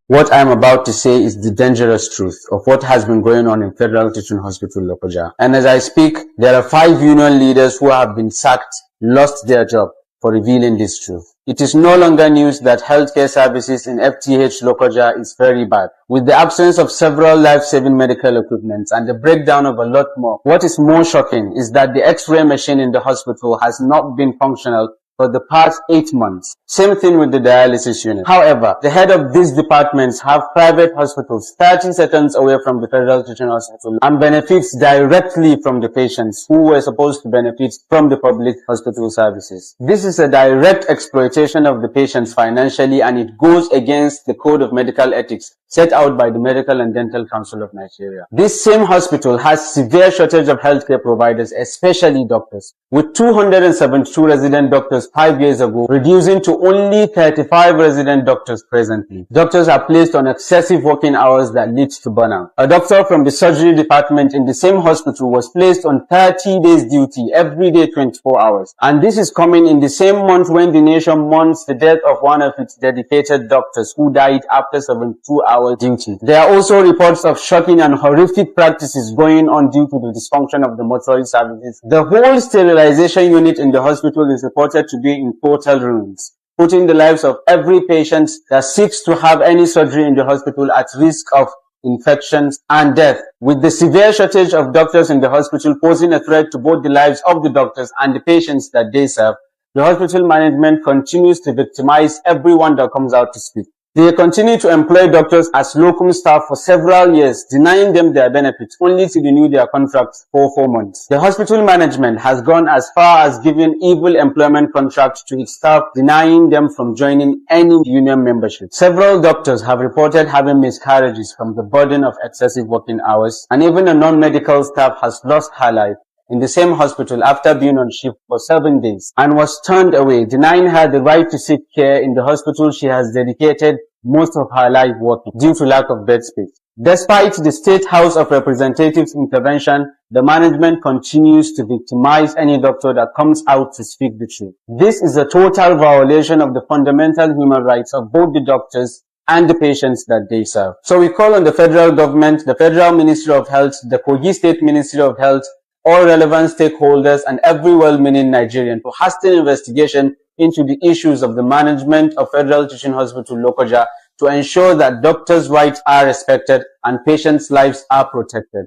What I'm about to say is the dangerous truth of what has been going on in Federal Teaching Hospital, Lokoja. And as I speak, there are 5 union leaders who have been sacked, lost their job for revealing this truth. It is no longer news that healthcare services in FTH Lokoja is very bad. With the absence of several life-saving medical equipment and the breakdown of a lot more, what is more shocking is that the X-ray machine in the hospital has not been functional for the past 8 months. Same thing with the dialysis unit. However, the head of these departments have private hospitals 30 seconds away from the Federal Teaching Hospital and benefits directly from the patients who were supposed to benefit from the public hospital services. This is a direct exploitation of the patients financially, and it goes against the Code of Medical Ethics set out by the Medical and Dental Council of Nigeria. This same hospital has severe shortage of healthcare providers, especially doctors, with 272 resident doctors 5 years ago, reducing to only 35 resident doctors presently. Doctors are placed on excessive working hours that leads to burnout. A doctor from the surgery department in the same hospital was placed on 30 days duty every day, 24 hours. And this is coming in the same month when the nation mourns the death of one of its dedicated doctors who died after 72-hour duty. There are also reports of shocking and horrific practices going on due to the dysfunction of the mortuary services. The whole sterilization unit in the hospital is reported to be in total ruins, putting the lives of every patient that seeks to have any surgery in the hospital at risk of infections and death. With the severe shortage of doctors in the hospital posing a threat to both the lives of the doctors and the patients that they serve, the hospital management continues to victimize everyone that comes out to speak. They continue to employ doctors as locum staff for several years, denying them their benefits, only to renew their contracts for 4 months. The hospital management has gone as far as giving evil employment contracts to its staff, denying them from joining any union membership. Several doctors have reported having miscarriages from the burden of excessive working hours, and even a non-medical staff has lost her life in the same hospital after being on shift for 7 days and was turned away, denying her the right to seek care in the hospital she has dedicated most of her life working due to lack of bed space. Despite the State House of Representatives intervention, the management continues to victimize any doctor that comes out to speak the truth. This is a total violation of the fundamental human rights of both the doctors and the patients that they serve. So we call on the federal government, the Federal Ministry of Health, the Kogi State Ministry of Health, all relevant stakeholders, and every well-meaning Nigerian to hasten investigation into the issues of the management of Federal Teaching Hospital Lokoja to ensure that doctors' rights are respected and patients' lives are protected.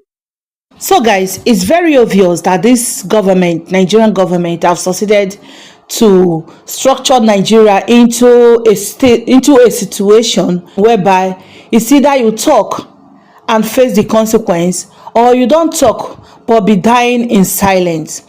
So guys, it's very obvious that this government, Nigerian government, have succeeded to structure Nigeria into a situation whereby it's either you talk and face the consequence, or you don't talk but be dying in silence.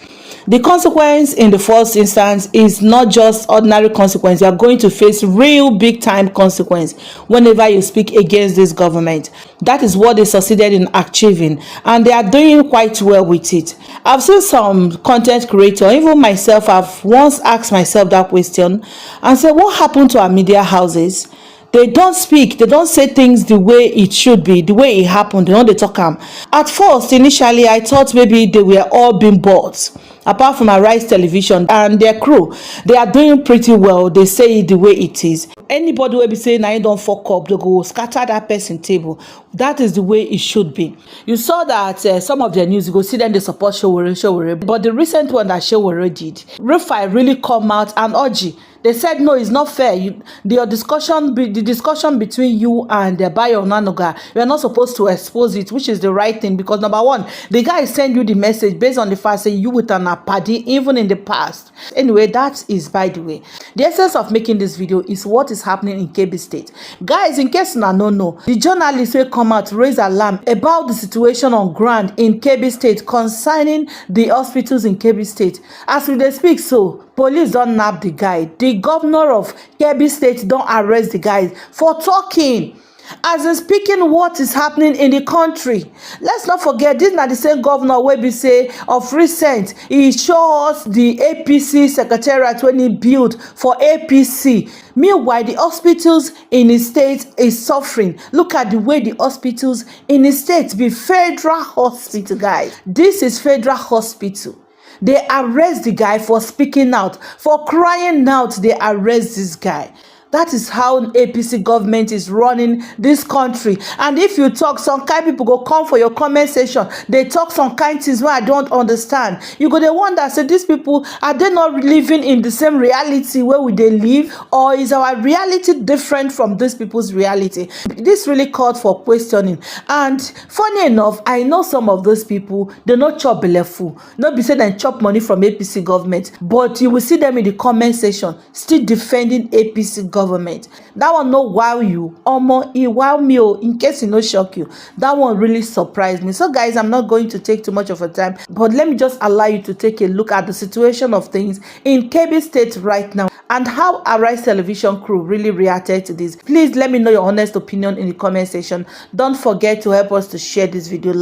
The consequence in the first instance is not just ordinary consequence. You are going to face real big time consequence whenever you speak against this government. That is what they succeeded in achieving, and they are doing quite well with it. I've seen some content creator, even myself, I've once asked myself that question and said, what happened to our media houses? They don't speak, they don't say things the way it should be, the way it happened. They don't talk them. At first, initially, I thought maybe they were all being bought. Apart from Arise Television and their crew, they are doing pretty well. They say it the way it is. Anybody will be saying, I don't fuck up, they go scatter that person table. That is the way it should be. You saw that some of their news, you go see them, they support Showore. But the recent one that Showore did, Rufai really come out and Oji. They said, no, it's not fair. The discussion between you and Bayo Nanoga, you are not supposed to expose it, which is the right thing. Because number one, the guy sent you the message based on the fact saying you with an apadi, even in the past. Anyway, that is by the way. The essence of making this video is what is happening in Kebbi State. Guys, in case you don't know, the journalists will come out, raise alarm about the situation on ground in Kebbi State concerning the hospitals in Kebbi State. As we speak, so police don't nab the guy. The governor of Kebbi State don't arrest the guy for talking, as in speaking what is happening in the country. Let's not forget, this is not the same governor where we say of recent, he showed us the APC secretariat when he built for APC. Meanwhile, the hospitals in his state is suffering. Look at the way the hospitals in his state be federal hospital, guys. This is federal hospital. They arrest the guy for speaking out, for crying out. They arrest this guy. That is how APC government is running this country. And if you talk, some kind people go come for your comment section. They talk some kind things where I don't understand. You go, they wonder, say, these people, are they not living in the same reality where we they live? Or is our reality different from these people's reality? This really called for questioning. And funny enough, I know some of those people, they not chop belleful. Not be said and chop money from APC government. But you will see them in the comment section still defending APC government. That one no wow you, omo, e wow me, in case it no shock you. That one really surprised me. So guys, I'm not going to take too much of your time, but let me just allow you to take a look at the situation of things in Kebbi State right now and how Arise Television crew really reacted to this. Please let me know your honest opinion in the comment section. Don't forget to help us to share this video.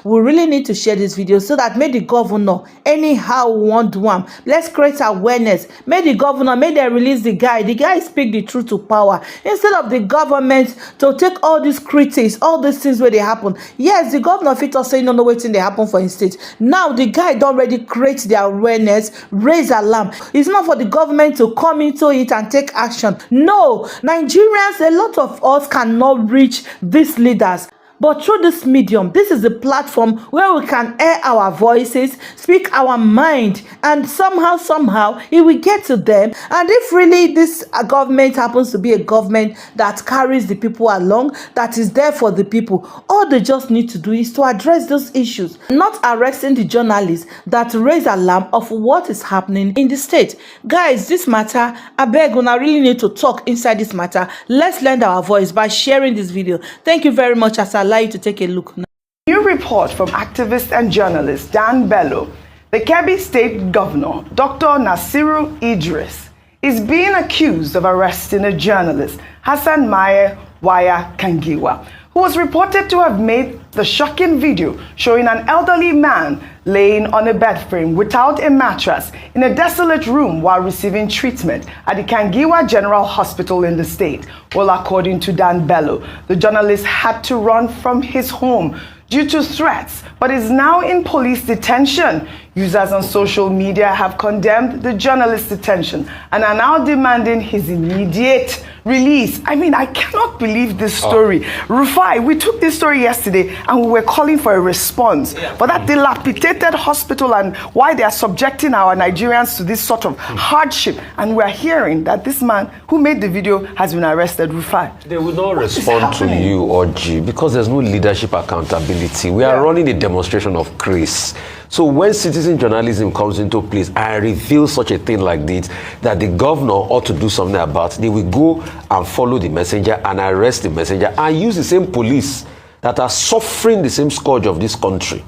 We really need to share this video so that may the governor anyhow want one. Let's create awareness. May the governor, may they release the guy. The guy speak the truth to power instead of the government to take all these critics, all these things where they happen. Yes, the governor fit us say no waiting they happen for instance. Now the guy don't already create the awareness, raise alarm. It's not for the government to come into it and take action. No, Nigerians, a lot of us cannot reach these leaders. But through this medium, this is a platform where we can air our voices, speak our mind, and somehow, it will get to them. And if really this government happens to be a government that carries the people along, that is there for the people, all they just need to do is to address those issues, not arresting the journalists that raise alarm of what is happening in the state. Guys, this matter, I beg, we really need to talk inside this matter. Let's lend our voice by sharing this video. Thank you very much. As I allow you to take a look now. New report from activist and journalist Dan Bello. The Kebbi State Governor, Dr. Nasiru Idris, is being accused of arresting a journalist, Hassan Maye Waya Kangiwa, who was reported to have made the shocking video showing an elderly man laying on a bed frame without a mattress in a desolate room while receiving treatment at the Kangiwa General Hospital in the state. Well, according to Dan Bello, the journalist had to run from his home due to threats, but is now in police detention. Users on social media have condemned the journalist's detention and are now demanding his immediate release. I mean, I cannot believe this story. Rufai, we took this story yesterday and we were calling for a response for that dilapidated hospital and why they are subjecting our Nigerians to this sort of hardship. And we're hearing that this man who made the video has been arrested. Rufai, they will not respond to you or G because there's no leadership accountability. We are running a demonstration of grace. So when citizen journalism comes into place and reveals such a thing like this, that the governor ought to do something about, they will go and follow the messenger and arrest the messenger and use the same police that are suffering the same scourge of this country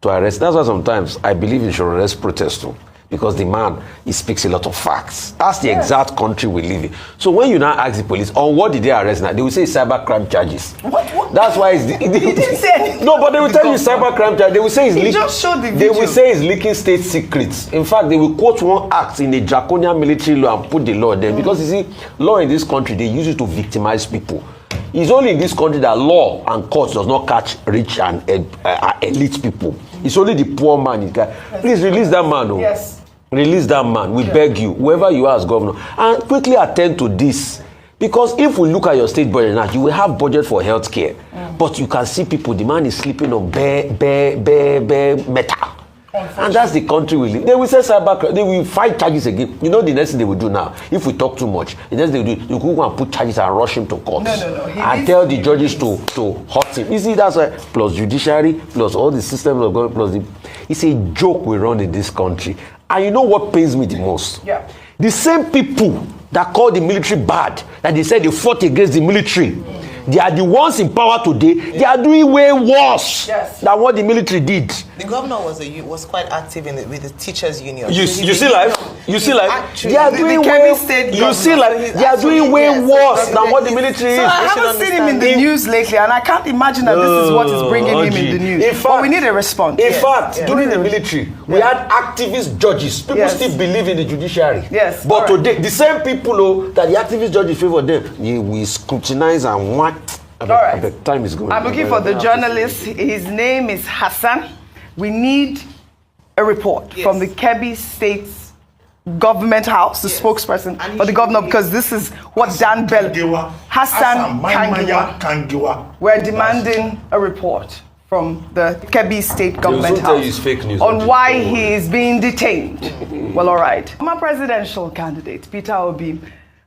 to arrest. That's why sometimes I believe you should arrest protest too, because the man, he speaks a lot of facts. That's the exact country we live in. So when you now ask the police, on what did they arrest now? They will say cybercrime charges. What? That's why it's... He didn't say anything. No, but they will tell you cybercrime charges. They will say he just showed the video. They will say it's leaking state secrets. In fact, they will quote one act in a draconian military law and put the law there. Because you see, law in this country, they use it to victimize people. It's only in this country that law and courts does not catch rich and elite people. It's only the poor man. Please release that man. Oh. Yes. Release that man. We beg you, whoever you are as governor, and quickly attend to this. Because if we look at your state budget now, you will have budget for health care. But you can see people, the man is sleeping on bare metal. And that's the country we live. They will say cybercrime. They will fight charges again. You know the next thing they will do now, if we talk too much, the next thing they will do, you go and put charges and rush him to court. No. And tell the judges to hurt him. You see, that's why, plus judiciary, plus all the systems of government, plus it's a joke we run in this country. And you know what pains me the most? Yeah. The same people that call the military bad, that they said they fought against the military, they are the ones in power today. They are doing way worse than what the military did. The governor was quite active with the teachers' union. You see life? You see life? They are doing way. You see life? They are doing way worse than what the military is. So I haven't seen him in the news lately, and I can't imagine that this is what is bringing him in the news. In fact, but we need a response. In fact, during the military, we had activist judges. People still believe in the judiciary. Yes. But today, the same people that the activist judges favor them, we scrutinize and want. All right. The time is going. I'm looking for the journalist. His name is Hassan. We need a report from the Kebbi State government house, the spokesperson for the governor, because this is what Dan Bello, Hassan Kangiwa, were demanding a report from the Kebbi State Government House on why he is being detained. Well, all right. Former presidential candidate Peter Obi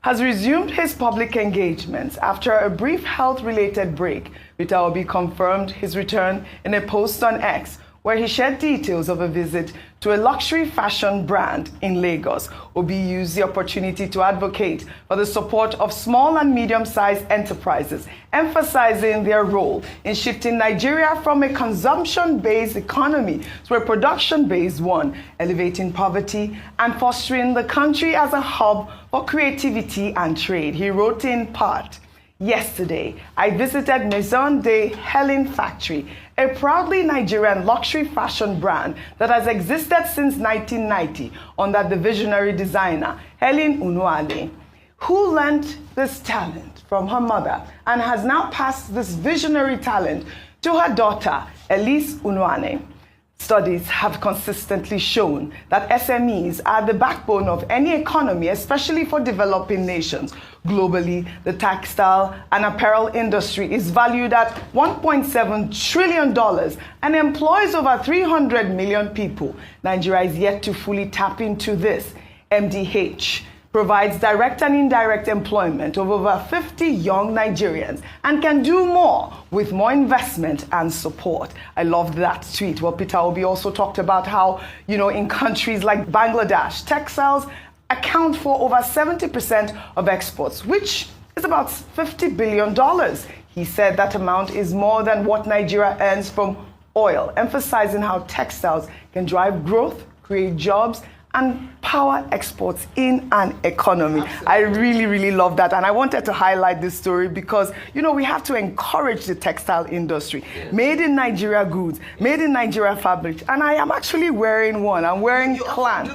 has resumed his public engagements after a brief health-related break. Peter Obi confirmed his return in a post on X, where he shared details of a visit to a luxury fashion brand in Lagos. Obi used the opportunity to advocate for the support of small and medium-sized enterprises, emphasizing their role in shifting Nigeria from a consumption-based economy to a production-based one, elevating poverty and fostering the country as a hub for creativity and trade. He wrote in part, "Yesterday, I visited Maison de Helen Factory, a proudly Nigerian luxury fashion brand that has existed since 1990 under the visionary designer Helen Unuale, who learned this talent from her mother and has now passed this visionary talent to her daughter, Elise Unuane. Studies have consistently shown that SMEs are the backbone of any economy, especially for developing nations. Globally, the textile and apparel industry is valued at $1.7 trillion and employs over 300 million people. Nigeria is yet to fully tap into this. MDH provides direct and indirect employment of over 50 young Nigerians and can do more with more investment and support." I loved that tweet. Well, Peter Obi also talked about how, in countries like Bangladesh, textiles account for over 70% of exports, which is about $50 billion. He said that amount is more than what Nigeria earns from oil, emphasizing how textiles can drive growth, create jobs, and power exports in an economy. Absolutely. I really, really love that. And I wanted to highlight this story because, we have to encourage the textile industry. Yes. Made in Nigeria goods, made in Nigeria fabric. And I am actually wearing one. I'm wearing Clan.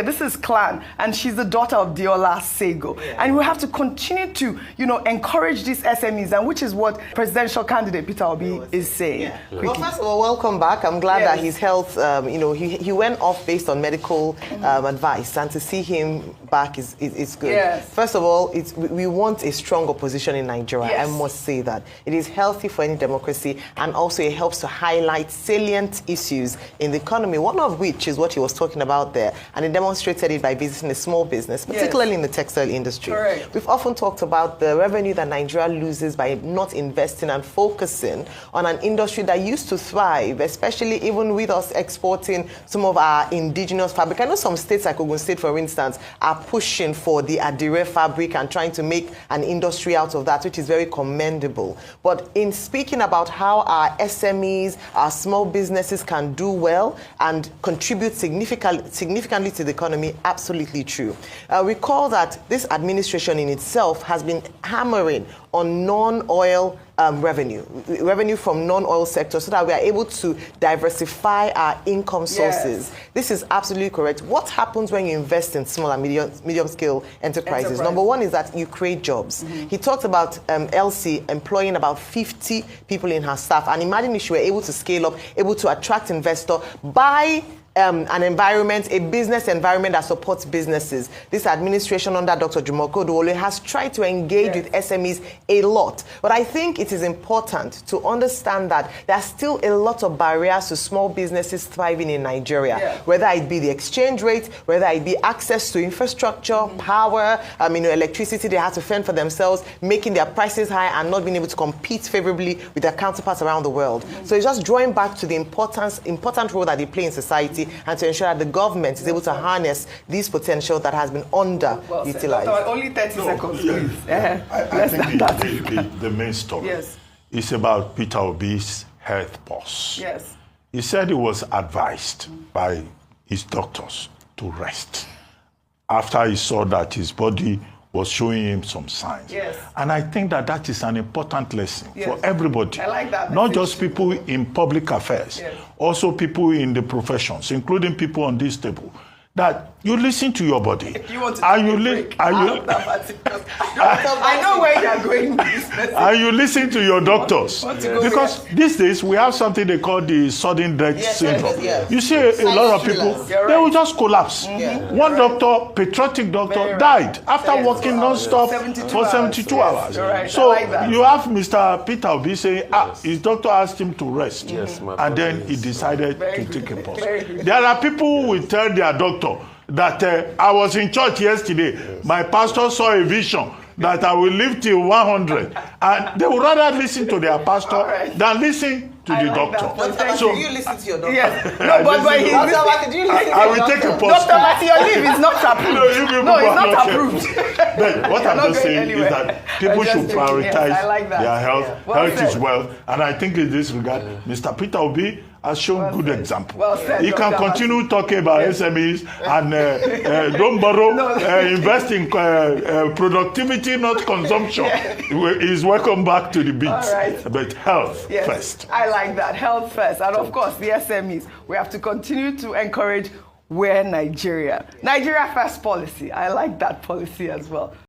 This is Clan. And she's the daughter of Diola Sego. Yeah. And we have to continue to, encourage these SMEs, and which is what presidential candidate Peter Obi is saying. Yeah. Well, first of all, welcome back. I'm glad that his health, he went off based on medical advice, and to see him back is good. Yes. First of all, we want a strong opposition in Nigeria. Yes. I must say that it is healthy for any democracy, and also it helps to highlight salient issues in the economy, one of which is what he was talking about there, and he demonstrated it by visiting a small business, particularly in the textile industry. Correct. We've often talked about the revenue that Nigeria loses by not investing and focusing on an industry that used to thrive, especially even with us exporting some of our indigenous fabric. I know some states like Ogun State, for instance, are pushing for the Adire fabric and trying to make an industry out of that, which is very commendable. But in speaking about how our SMEs, our small businesses can do well and contribute significantly to the economy, absolutely true. Recall that this administration in itself has been hammering on non-oil revenue from non-oil sector, so that we are able to diversify our income sources. Yes. This is absolutely correct. What happens when you invest in small and medium-scale enterprises? Number one is that you create jobs. Mm-hmm. He talked about Elsie employing about 50 people in her staff, and imagine if she were able to scale up, able to attract investor by an environment, a business environment that supports businesses. This administration under Dr. Jumoke Oduwole has tried to engage with SMEs a lot. But I think it is important to understand that there are still a lot of barriers to small businesses thriving in Nigeria, whether it be the exchange rate, whether it be access to infrastructure, power, electricity. They have to fend for themselves, making their prices high and not being able to compete favorably with their counterparts around the world. So it's just drawing back to the important role that they play in society, and to ensure that the government is able to harness this potential that has been underutilized. Only 30 seconds, please. I think the main story is about Peter Obi's health pause. Yes. He said he was advised by his doctors to rest after he saw that his body was showing him some signs. Yes. And I think that is an important lesson for everybody. I like that. Not just people in public affairs, also people in the professions, including people on this table, that You listen to your body. You want to and take you a li- break. and you I know where you're going with this message. and you listen to your doctors, Want to go because these days we have something they call the sudden death syndrome. You see a lot of people, they will just collapse. One doctor, patriotic doctor, died after working non-stop for 72 hours. So you have Mr. Peter Obi saying, his doctor asked him to rest, and then he decided to take a pause. There are people who will tell their doctor that I was in church yesterday, my pastor saw a vision that I will live till 100, and they would rather listen to their pastor than listen to the doctor. So you listen to your doctor? Yes. No, but I will take a pause. Dr. Matthew, your leave is not approved. No, it's not approved. But what I'm just saying is that people should prioritize their health. Yeah. Well health said. is wealth. And I think in this regard, Mr. Peter Obi has shown good example. Well said, He can Dr. continue talking about SMEs and don't borrow, invest in productivity, not consumption. He's welcome back to the beat. But health first. I like that. Health first. And of course, the SMEs. We have to continue to encourage Nigeria first policy. I like that policy as well.